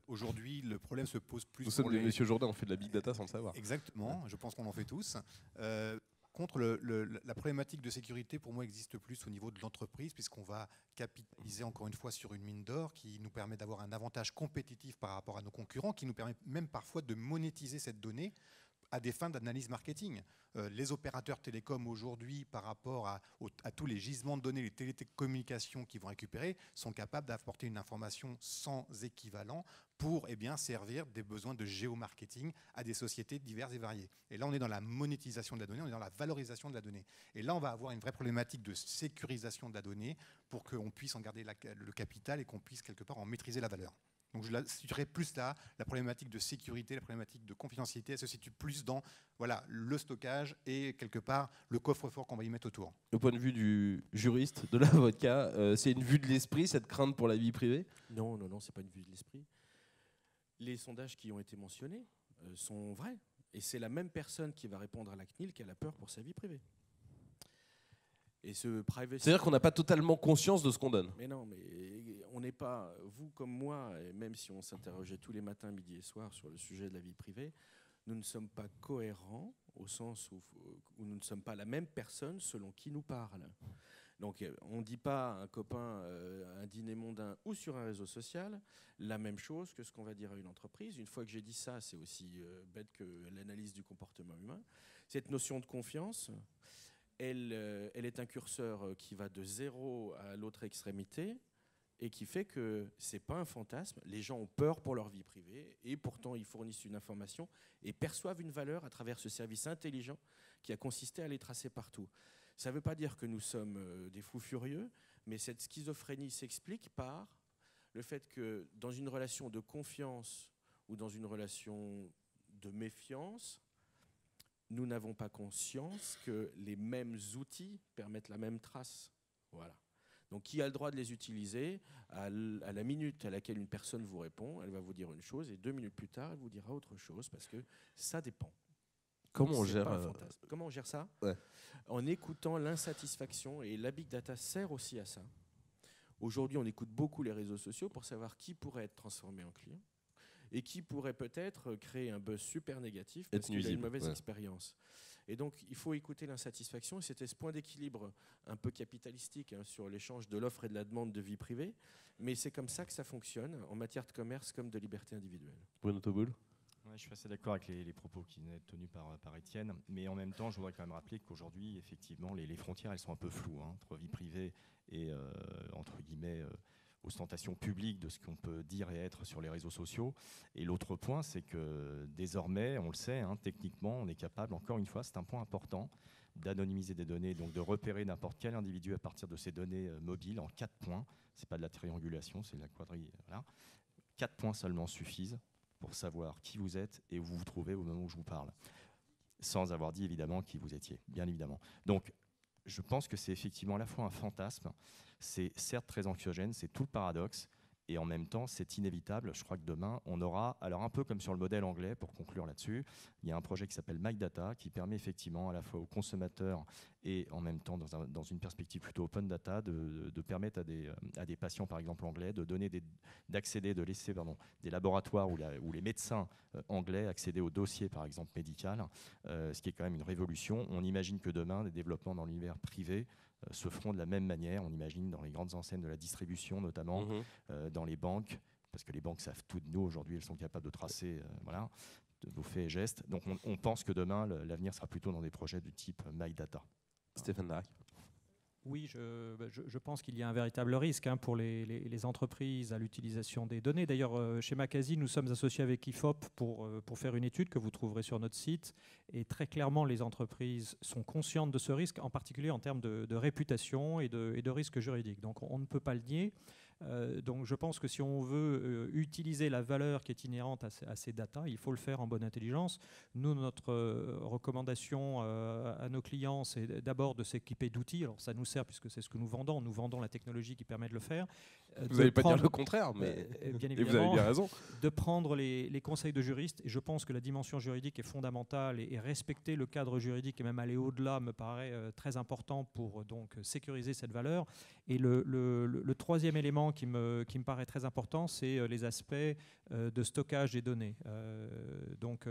Aujourd'hui, le problème se pose plus. Nous sommes des Monsieur Jourdain, on fait de la big data sans le savoir. Exactement, je pense qu'on en fait tous. Par contre, la problématique de sécurité, pour moi, existe plus au niveau de l'entreprise, puisqu'on va capitaliser encore une fois sur une mine d'or qui nous permet d'avoir un avantage compétitif par rapport à nos concurrents, qui nous permet même parfois de monétiser cette donnée à des fins d'analyse marketing. Les opérateurs télécoms aujourd'hui, par rapport à tous les gisements de données, les télécommunications qu'ils vont récupérer, sont capables d'apporter une information sans équivalent pour servir des besoins de géomarketing à des sociétés diverses et variées. Et là, on est dans la monétisation de la donnée, on est dans la valorisation de la donnée. Et là, on va avoir une vraie problématique de sécurisation de la donnée pour qu'on puisse en garder le capital et qu'on puisse quelque part en maîtriser la valeur. Donc je la situerai plus là, la problématique de sécurité, la problématique de confidentialité, elle se situe plus dans le stockage et quelque part le coffre-fort qu'on va y mettre autour. Au point de vue du juriste, de l'avocat, c'est une vue de l'esprit, cette crainte pour la vie privée? Non, c'est pas une vue de l'esprit. Les sondages qui ont été mentionnés sont vrais. Et c'est la même personne qui va répondre à la CNIL qu'elle a peur pour sa vie privée. Et c'est-à-dire qu'on n'a pas totalement conscience de ce qu'on donne. Mais non, mais on n'est pas, vous comme moi, et même si on s'interrogeait tous les matins, midi et soir sur le sujet de la vie privée, nous ne sommes pas cohérents au sens où nous ne sommes pas la même personne selon qui nous parle. Donc on ne dit pas à un copain à un dîner mondain ou sur un réseau social la même chose que ce qu'on va dire à une entreprise. Une fois que j'ai dit ça, c'est aussi bête que l'analyse du comportement humain. Cette notion de confiance, elle est un curseur qui va de 0 à l'autre extrémité et qui fait que ce n'est pas un fantasme. Les gens ont peur pour leur vie privée et pourtant ils fournissent une information et perçoivent une valeur à travers ce service intelligent qui a consisté à les tracer partout. Ça ne veut pas dire que nous sommes des fous furieux, mais cette schizophrénie s'explique par le fait que dans une relation de confiance ou dans une relation de méfiance, nous n'avons pas conscience que les mêmes outils permettent la même trace. Voilà. Donc, qui a le droit de les utiliser? À la minute à laquelle une personne vous répond, elle va vous dire une chose et 2 minutes plus tard, elle vous dira autre chose parce que ça dépend. Comment on gère ça? Ouais. En écoutant l'insatisfaction, et la big data sert aussi à ça. Aujourd'hui, on écoute beaucoup les réseaux sociaux pour savoir qui pourrait être transformé en client et qui pourrait peut-être créer un buzz super négatif parce qu'il a une mauvaise expérience. Et donc, il faut écouter l'insatisfaction. Et c'était ce point d'équilibre un peu capitalistique sur l'échange de l'offre et de la demande de vie privée. Mais c'est comme ça que ça fonctionne en matière de commerce comme de liberté individuelle. Bruno Tauboul. Ouais, je suis assez d'accord avec les propos qui venaient d'être tenus par Étienne. Mais en même temps, je voudrais quand même rappeler qu'aujourd'hui, effectivement, les frontières, elles sont un peu floues entre vie privée et, entre guillemets, ostentation publique de ce qu'on peut dire et être sur les réseaux sociaux. Et l'autre point, c'est que désormais, on le sait, techniquement, on est capable, encore une fois, c'est un point important, d'anonymiser des données, donc de repérer n'importe quel individu à partir de ces données mobiles en 4 points. Ce n'est pas de la triangulation, c'est de la quadrille. Voilà. 4 points seulement suffisent pour savoir qui vous êtes et où vous vous trouvez au moment où je vous parle. Sans avoir dit, évidemment, qui vous étiez, bien évidemment. Donc, je pense que c'est effectivement à la fois un fantasme, c'est certes très anxiogène, c'est tout le paradoxe, et en même temps, c'est inévitable. Je crois que demain, on aura, alors un peu comme sur le modèle anglais, pour conclure là-dessus, il y a un projet qui s'appelle MyData, qui permet effectivement à la fois aux consommateurs et en même temps, dans une perspective plutôt open data, de permettre à des patients, par exemple anglais, d'accéder, de laisser des laboratoires où les médecins anglais accéder au dossier, par exemple médical, ce qui est quand même une révolution. On imagine que demain, des développements dans l'univers privé se feront de la même manière. On imagine dans les grandes enseignes de la distribution, notamment dans les banques, parce que les banques savent tout de nous aujourd'hui, elles sont capables de tracer de vos faits et gestes. Donc on pense que demain, l'avenir sera plutôt dans des projets du type MyData. Stéphane Darac. Oui, je pense qu'il y a un véritable risque pour les entreprises à l'utilisation des données. D'ailleurs, chez Macasy, nous sommes associés avec IFOP pour faire une étude que vous trouverez sur notre site. Et très clairement, les entreprises sont conscientes de ce risque, en particulier en termes de réputation et de risque juridique. Donc on ne peut pas le nier. Donc je pense que si on veut utiliser la valeur qui est inhérente à ces data, il faut le faire en bonne intelligence. Nous, notre recommandation à nos clients, c'est d'abord de s'équiper d'outils. Alors ça nous sert puisque c'est ce que nous vendons. Nous vendons la technologie qui permet de le faire. Vous n'allez pas dire le contraire, mais bien et vous avez bien raison. De prendre les conseils de juristes. Et je pense que la dimension juridique est fondamentale et respecter le cadre juridique et même aller au-delà me paraît très important pour donc sécuriser cette valeur. Et le troisième élément qui me paraît très important, c'est les aspects de stockage des données. Donc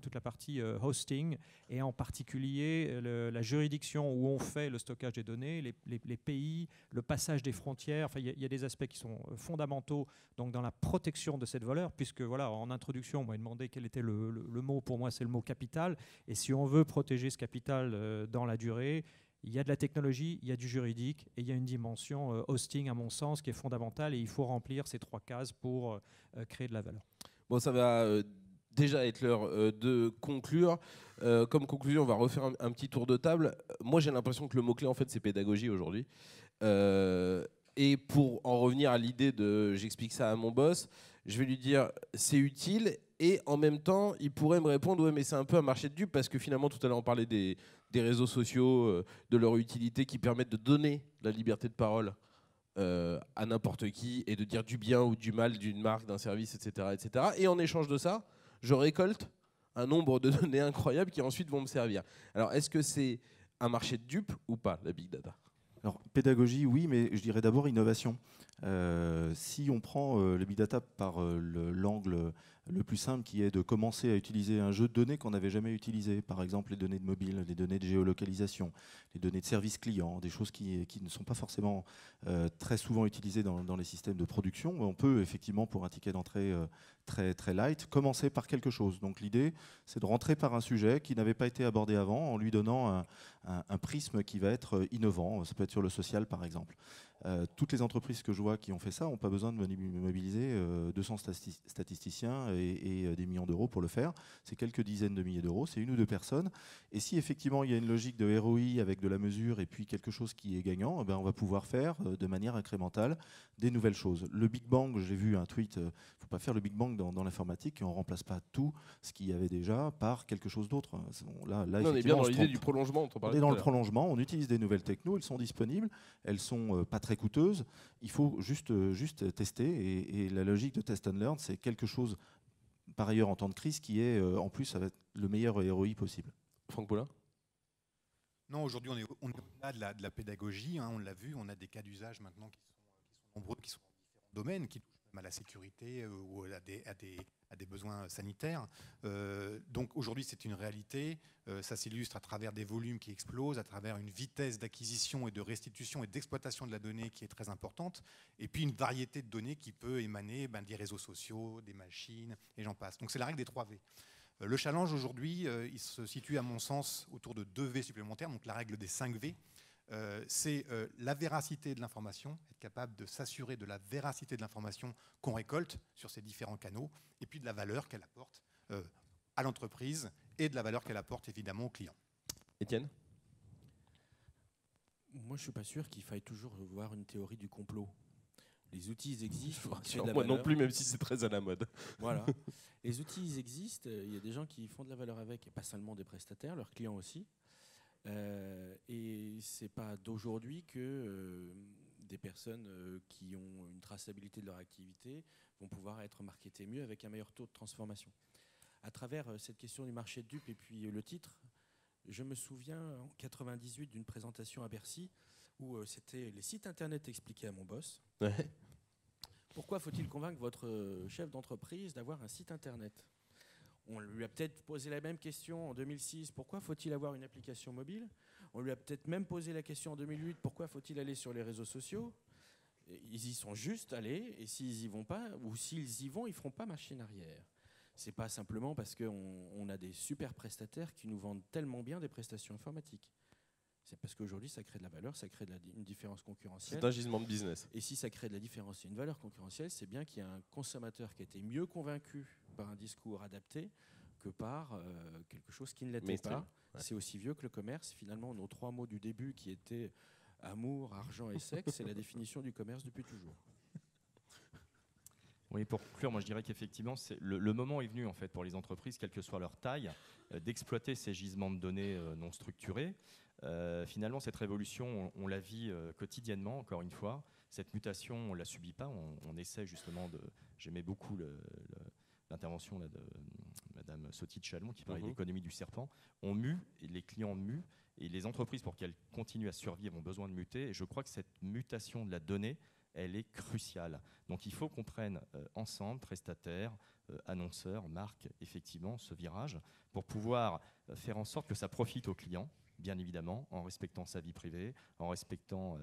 toute la partie hosting et en particulier la juridiction où on fait le stockage des données, les pays, le passage des frontières. Enfin, il y a des aspects qui sont fondamentaux donc dans la protection de cette valeur, puisque voilà, en introduction, on m'a demandé quel était le mot. Pour moi, c'est le mot capital. Et si on veut protéger ce capital dans la durée, il y a de la technologie, il y a du juridique et il y a une dimension hosting, à mon sens, qui est fondamentale et il faut remplir ces 3 cases pour créer de la valeur. Bon, ça va déjà être l'heure de conclure. Comme conclusion, on va refaire un petit tour de table. Moi, j'ai l'impression que le mot-clé, en fait, c'est pédagogie aujourd'hui. Et pour en revenir à l'idée de « j'explique ça à mon boss », je vais lui dire « c'est utile ». Et en même temps, il pourrait me répondre « ouais, mais c'est un peu un marché de dupes » parce que finalement, tout à l'heure, on parlait des réseaux sociaux, de leur utilité qui permettent de donner la liberté de parole à n'importe qui et de dire du bien ou du mal d'une marque, d'un service, etc., etc. Et en échange de ça, je récolte un nombre de données incroyables qui ensuite vont me servir. Alors, est-ce que c'est un marché de dupes ou pas, la big data ? Alors, pédagogie, oui, mais je dirais d'abord innovation. Si on prend le big data par l'angle le plus simple qui est de commencer à utiliser un jeu de données qu'on n'avait jamais utilisé, par exemple les données de mobile, les données de géolocalisation, les données de service client, des choses qui ne sont pas forcément très souvent utilisées dans les systèmes de production. On peut effectivement, pour un ticket d'entrée très, très light, commencer par quelque chose. Donc l'idée, c'est de rentrer par un sujet qui n'avait pas été abordé avant en lui donnant un prisme qui va être innovant. Ça peut être sur le social, par exemple. Toutes les entreprises que je vois qui ont fait ça n'ont pas besoin de mobiliser 200 statisticiens et des millions d'euros pour le faire. C'est quelques dizaines de milliers d'euros, c'est 1 ou 2 personnes. Et si effectivement il y a une logique de ROI avec de la mesure et puis quelque chose qui est gagnant, on va pouvoir faire de manière incrémentale des nouvelles choses. Le Big Bang, j'ai vu un tweet, il ne faut pas faire le Big Bang dans l'informatique et on ne remplace pas tout ce qu'il y avait déjà par quelque chose d'autre. Là, on est bien dans l'idée du prolongement. On est dans le prolongement, on utilise des nouvelles technos, elles sont disponibles, elles sont pas très coûteuses, il faut juste tester et la logique de test and learn, c'est quelque chose par ailleurs en temps de crise qui est en plus avec le meilleur ROI possible. Franck Paulin ? Non, aujourd'hui on est au-delà de la pédagogie, on l'a vu, on a des cas d'usage maintenant qui sont nombreux qui sont dans différents domaines, qui touchent même à la sécurité ou à des besoins sanitaires. Donc aujourd'hui, c'est une réalité. Ça s'illustre à travers des volumes qui explosent, à travers une vitesse d'acquisition et de restitution et d'exploitation de la donnée qui est très importante, et puis une variété de données qui peut émaner des réseaux sociaux, des machines, et j'en passe. Donc c'est la règle des 3 V. Le challenge aujourd'hui, il se situe à mon sens autour de 2 V supplémentaires, donc la règle des 5 V. C'est la véracité de l'information, être capable de s'assurer de la véracité de l'information qu'on récolte sur ces différents canaux, et puis de la valeur qu'elle apporte à l'entreprise et de la valeur qu'elle apporte évidemment aux clients. Étienne ? Moi, je ne suis pas sûr qu'il faille toujours voir une théorie du complot. Les outils ils existent. Moi non plus, même si c'est très à la mode. Voilà. Les outils ils existent. Il y a des gens qui font de la valeur avec, et pas seulement des prestataires, leurs clients aussi. Et c'est pas d'aujourd'hui que des personnes qui ont une traçabilité de leur activité vont pouvoir être marketées mieux avec un meilleur taux de transformation. À travers cette question du marché de dupes et puis le titre, je me souviens en 98 d'une présentation à Bercy où c'était les sites internet expliqués à mon boss. Ouais. Pourquoi faut-il convaincre votre chef d'entreprise d'avoir un site internet ? On lui a peut-être posé la même question en 2006, pourquoi faut-il avoir une application mobile ? On lui a peut-être même posé la question en 2008, pourquoi faut-il aller sur les réseaux sociaux ? Ils y sont juste allés, et s'ils y vont pas, ou s'ils y vont, ils feront pas machine arrière. C'est pas simplement parce qu'on a des super prestataires qui nous vendent tellement bien des prestations informatiques. C'est parce qu'aujourd'hui, ça crée de la valeur, ça crée une différence concurrentielle. C'est un gisement de business. Et si ça crée de la différence et une valeur concurrentielle, c'est bien qu'il y a un consommateur qui a été mieux convaincu par un discours adapté que par quelque chose qui ne l'était pas. Ouais. C'est aussi vieux que le commerce. Finalement, nos 3 mots du début qui étaient amour, argent et sexe, c'est la définition du commerce depuis toujours. Oui, pour conclure, moi je dirais qu'effectivement, le moment est venu en fait pour les entreprises, quelle que soit leur taille, d'exploiter ces gisements de données non structurés. Finalement, cette révolution, on la vit quotidiennement, encore une fois. Cette mutation, on ne la subit pas. On essaie justement de... J'aimais beaucoup l'intervention là, de Madame Sauty-de-Chalon qui parlait d'économie du serpent. On mue, et les clients muent, et les entreprises, pour qu'elles continuent à survivre, ont besoin de muter. Et je crois que cette mutation de la donnée, elle est cruciale. Donc il faut qu'on prenne ensemble, prestataires, annonceurs, marques, effectivement, ce virage, pour pouvoir faire en sorte que ça profite aux clients, bien évidemment, en respectant sa vie privée, en respectant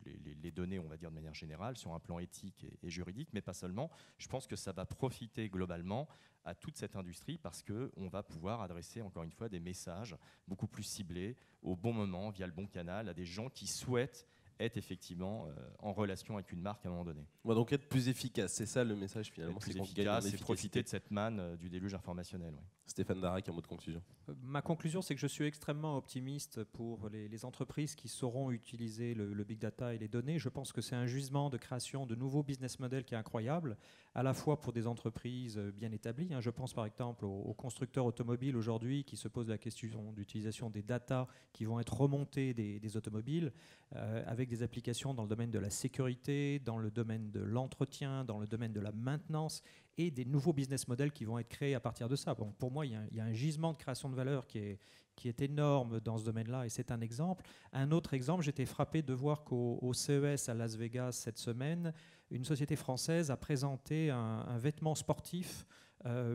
les données, on va dire de manière générale, sur un plan éthique et juridique, mais pas seulement. Je pense que ça va profiter globalement à toute cette industrie parce qu'on va pouvoir adresser, encore une fois, des messages beaucoup plus ciblés, au bon moment, via le bon canal, à des gens qui souhaitent être effectivement en relation avec une marque à un moment donné. On va donc être plus efficace, c'est ça le message finalement. Être plus efficace et profiter de cette manne du déluge informationnel. Oui. Stéphane Darac, un mot de conclusion. Ma conclusion, c'est que je suis extrêmement optimiste pour les entreprises qui sauront utiliser le big data et les données. Je pense que c'est un gisement de création de nouveaux business models qui est incroyable, à la fois pour des entreprises bien établies. Je pense par exemple aux constructeurs automobiles aujourd'hui qui se posent la question d'utilisation des data qui vont être remontées des automobiles avec des applications dans le domaine de la sécurité, dans le domaine de l'entretien, dans le domaine de la maintenance et des nouveaux business models qui vont être créés à partir de ça. Bon, pour moi, il y a un gisement de création de valeur qui est énorme dans ce domaine-là et c'est un exemple. Un autre exemple, j'étais frappé de voir qu'au CES à Las Vegas cette semaine, une société française a présenté un vêtement sportif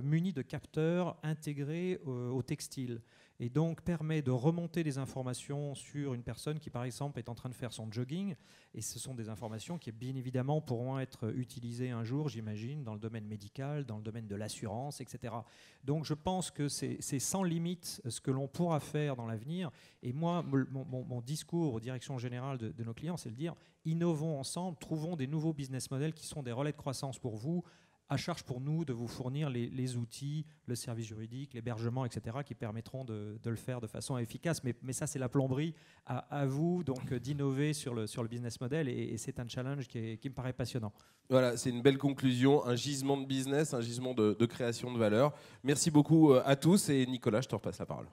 muni de capteurs intégrés au textile et donc permet de remonter des informations sur une personne qui par exemple est en train de faire son jogging et ce sont des informations qui bien évidemment pourront être utilisées un jour, j'imagine, dans le domaine médical, dans le domaine de l'assurance, etc. Donc je pense que c'est sans limite ce que l'on pourra faire dans l'avenir et moi mon discours aux directions générales de nos clients c'est de dire innovons ensemble, trouvons des nouveaux business models qui sont des relais de croissance pour vous, à charge pour nous de vous fournir les outils, le service juridique, l'hébergement, etc., qui permettront de le faire de façon efficace. Mais ça, c'est la plomberie. À vous donc d'innover sur le business model et c'est un challenge qui me paraît passionnant. Voilà, c'est une belle conclusion, un gisement de business, un gisement de création de valeur. Merci beaucoup à tous et Nicolas, je te repasse la parole.